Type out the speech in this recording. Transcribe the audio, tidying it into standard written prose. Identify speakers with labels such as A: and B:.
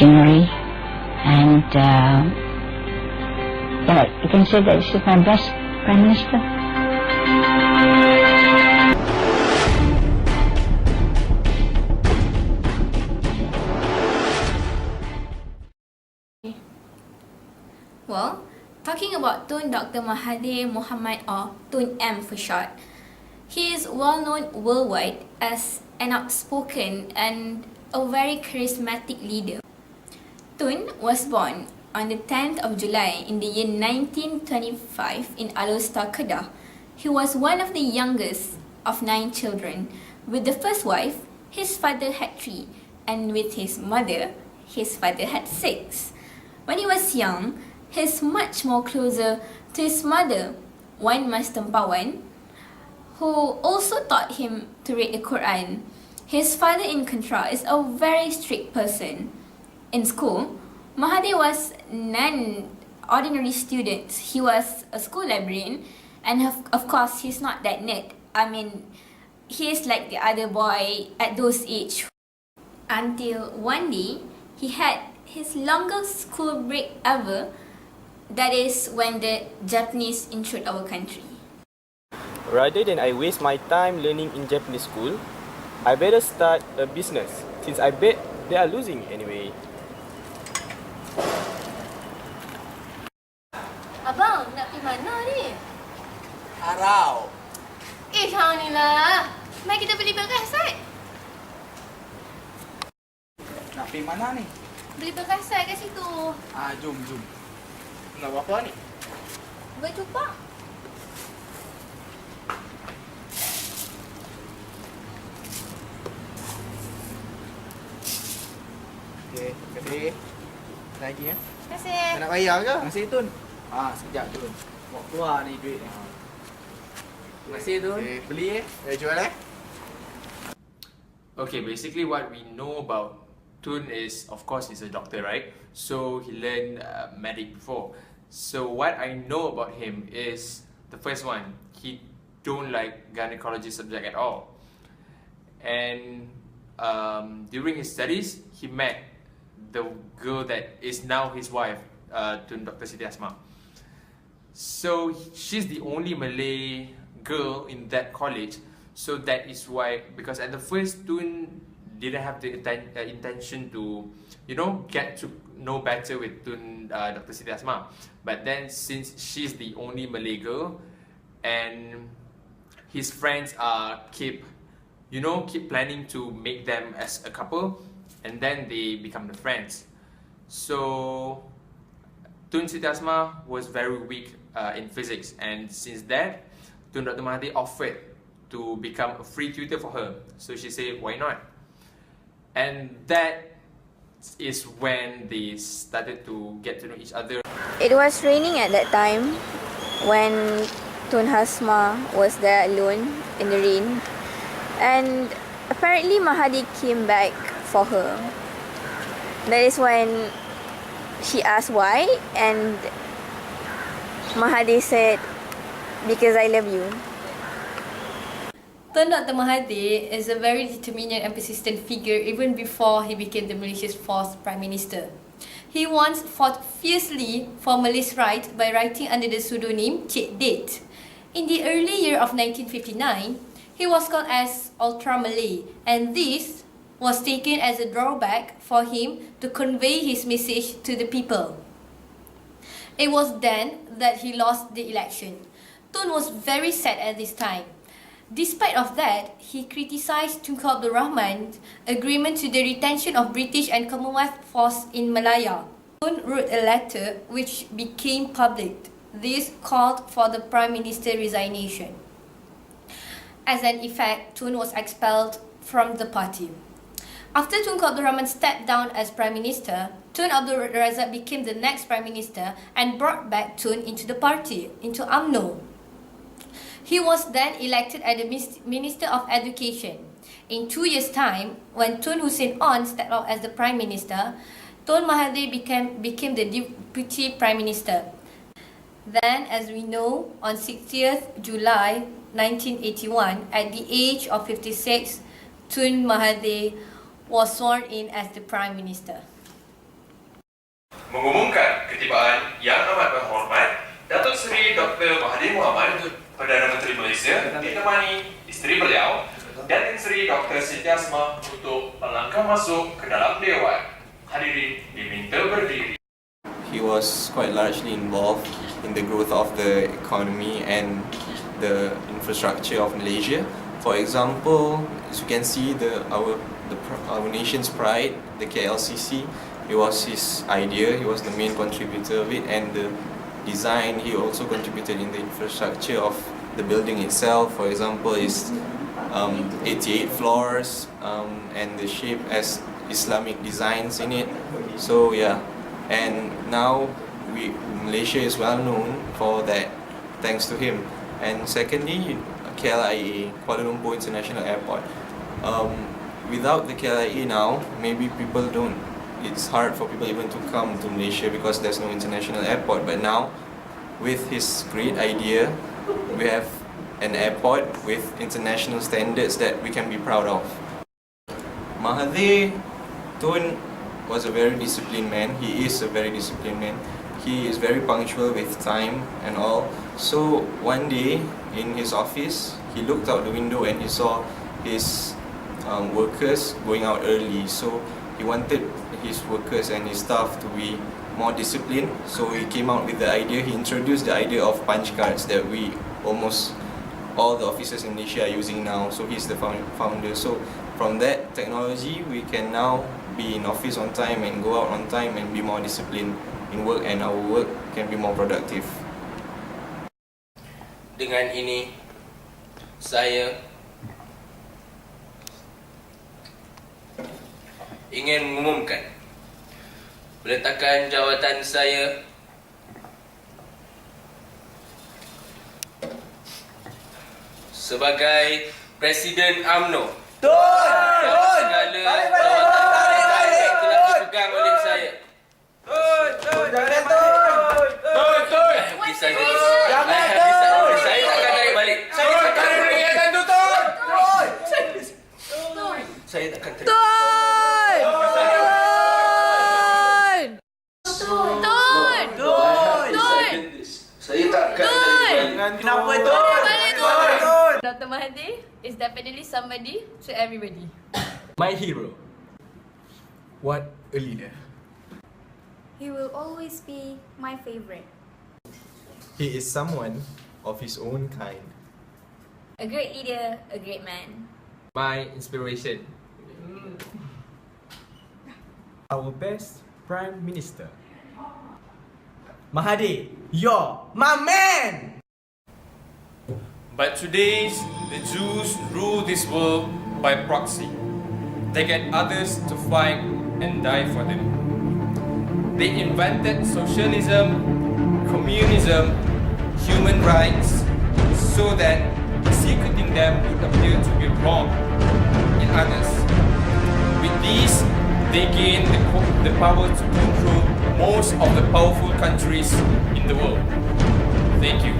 A: visionary, and yeah, you can say that she's my best Prime Minister.
B: Well, talking about Tun Dr. Mahathir Mohamad, or Tun M for short, he is well known worldwide as an outspoken and a very charismatic leader. Tun was born on the 10th of July in the year 1925 in Alor, Kedah. He was one of the youngest of 9 children. With the first wife, his father had 3, and with his mother, his father had 6. When he was young, he's much more closer to his mother, Wan Mas Tempawan, who also taught him to read the Quran. His father, in contrast, is a very strict person. In school, Mahathir was non-ordinary student. He was a school librarian, and of course, he's not that nerd. I mean, he is like the other boy at those age. Until one day, he had his longest school break ever. That is when the Japanese entered our country.
C: Rather than I waste my time learning in Japanese school, I better start a business, since I bet they are losing anyway.
B: Abang, nak pergi mana ni?
D: Harau.
B: Hang ni lah. Mari kita beli perkasan.
D: Nak pergi mana ni?
B: Beli perkasan kat situ.
D: Jom. Nak buat apa ni?
B: Buat cupak.
D: Okey, terima kasih. Lagi ya.
B: Terima kasih.
D: Nak bayar ke? Terima kasih Tun. Sekejap Tun. Bawa keluar ni duit ni. Terima kasih Tun. Beli jual
E: Okay, basically what we know about Tun is, of course, he's a doctor, right? So he learned medic before. So what I know about him is, the first one, he don't like gynecology subject at all. And during his studies, he met the girl that is now his wife, Tun Dr. Siti Asma. So she's the only Malay girl in that college. So that is why, because at the first Tun didn't have the intention to, get to know better with Tun Dr. Siti Asma. But then since she's the only Malay girl, and his friends keep planning to make them as a couple, and then they become the friends. So Tun Siti Asma was very weak in physics, and since that, Tun Dr. Mahathir offered to become a free tutor for her. So she said, why not? And that is when they started to get to know each other.
F: It was raining at that time when Tun Hasma was there alone in the rain, and apparently Mahathir came back for her. That is when she asked why, and Mahathir said, because I love you.
G: Tun Dr. Mahathir is a very determined and persistent figure even before he became the Malaysia's 4th Prime Minister. He once fought fiercely for Malay's rights by writing under the pseudonym Cik Date. In the early year of 1959, he was called as Ultra Malay, and this was taken as a drawback for him to convey his message to the people. It was then that he lost the election. Tun was very sad at this time. Despite of that, he criticised Tunku Abdul Rahman's agreement to the retention of British and Commonwealth force in Malaya. Tun wrote a letter which became public. This called for the Prime Minister resignation. As an effect, Tun was expelled from the party. After Tunku Abdul Rahman stepped down as Prime Minister, Tun Abdul Razak became the next Prime Minister and brought back Tun into the party, into UMNO. He was then elected as the Minister of Education. In 2 years' time, when Tun Hussein On stepped out as the Prime Minister, Tun Mahathir became the Deputy Prime Minister. Then, as we know, on 60th July 1981, at the age of 56, Tun Mahathir was sworn in as the Prime Minister.
E: mengumumkan ketibaan yang amat berhormat Datuk Seri Dr. Mahathir Mohamad, Perdana Menteri Malaysia, ditemani isteri beliau, Datin Seri Dr. Siti Asma untuk melangkah masuk ke dalam Dewan. Hadirin diminta berdiri.
C: He was quite largely involved in the growth of the economy and the infrastructure of Malaysia. For example, as you can see, our nation's pride, the KLCC, it was his idea. He was the main contributor of it, and the design, he also contributed in the infrastructure of the building itself. For example, is 88 floors and the shape as Islamic designs in it. So yeah, and now Malaysia is well known for that, thanks to him. And secondly, KLIA, Kuala Lumpur International Airport. Without the KLIA now, maybe people don't. It's hard for people even to come to Malaysia because there's no international airport. But now, with his great idea, we have an airport with international standards that we can be proud of. Mahathir Tun was a very disciplined man. He is a very disciplined man. He is very punctual with time and all. So one day in his office, he looked out the window and he saw his workers going out early. So he wanted his workers and his staff to be more disciplined. So he came out with the idea. He introduced the idea of punch cards that we almost all the officers in Malaysia are using now. So he's the founder. So from that technology, we can now be in office on time and go out on time and be more disciplined in work, and our work can be more productive.
H: Dengan ini, saya ingin mengumumkan peletakan jawatan saya sebagai Presiden UMNO. Segala jawatan saya telah dipegang oleh saya. Saya takkan tarik balik. Saya takkan tarik. Saya takkan tarik balik.
D: Kenapa Tun?
G: Dr. Mahathir is definitely somebody to everybody.
D: My hero. What a leader.
F: He will always be my favorite.
C: He is someone of his own kind.
F: A great leader, a great man.
D: My inspiration. Our best Prime Minister. Mahathir, you're my man!
E: But today, the Jews rule this world by proxy. They get others to fight and die for them. They invented socialism, communism, human rights, so that executing them would appear to be wrong in others. With these, they gain the power to control most of the powerful countries in the world. Thank you.